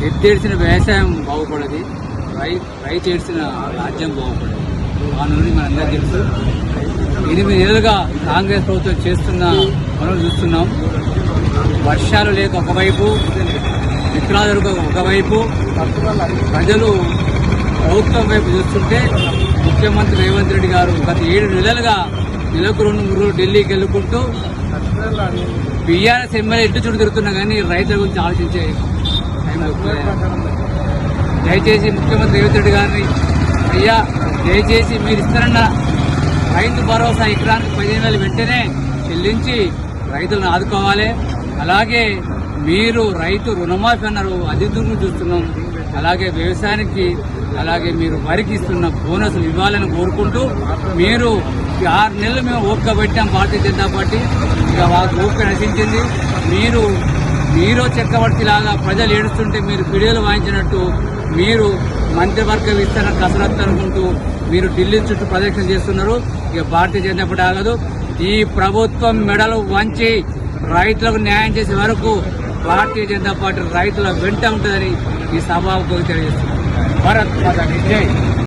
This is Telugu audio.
ఎత్తేడ్చిన వ్యవసాయం బాగుపడది, రైతు ఏడ్చిన రాజ్యం బాగుపడదు. ఆ నుండి మనందరూ తెలుసు. 8 నెలలుగా కాంగ్రెస్ ప్రభుత్వం చేస్తున్న పనులు చూస్తున్నాం. వర్షాలు లేక ఒకవైపు, విత్తనాలు ఒకవైపు, ప్రజలు ప్రభుత్వం వైపు చూస్తుంటే ముఖ్యమంత్రి రేవంత్ రెడ్డి గారు గత 7 నెలలుగా నెలకు 2-3 రోజులు ఢిల్లీకి వెళ్ళుకుంటూ బీఆర్ఎస్ ఎమ్మెల్యే ఇంటి చుట్టూ తిరుగుతున్నా కానీ రైతుల గురించి ఆలోచించే టైం దయచేసి ముఖ్యమంత్రి రేవంత్ రెడ్డి గారిని, అయ్యా దయచేసి మీరు ఇస్తారన్న రైతు భరోసా ఎకరానికి 15,000 వెంటనే చెల్లించి రైతులను ఆదుకోవాలి. అలాగే మీరు రైతు రుణమాఫీ అన్నారు, అది దూరం చూస్తున్నాం. అలాగే వ్యవసాయానికి, అలాగే మీరు వరికి ఇస్తున్న బోనస్లు ఇవ్వాలని కోరుకుంటూ, మీరు 6 నెలలు మేము ఓపిక పెట్టాం భారతీయ జనతా పార్టీ, ఇక వాళ్ళకి ఓపిక నశించింది. మీరు చక్రవర్తిలాగా ప్రజలు ఏడుస్తుంటే మీరు పిడియలు వాయించినట్టు మీరు మంత్రివర్గ విస్తరణ కసరత్తు అనుకుంటూ మీరు ఢిల్లీ చుట్టూ ప్రదక్షిణ చేస్తున్నారు. ఇక భారతీయ జనతా పార్టీ ఆగదు. ఈ ప్రభుత్వం మెడలు వంచి రైతులకు న్యాయం చేసే వరకు భారతీయ జనతా పార్టీ రైతుల వెంట ఉంటుందని ఈ సభకు తెలియజేస్తున్నారు. భారత్ మాతా కీ జై.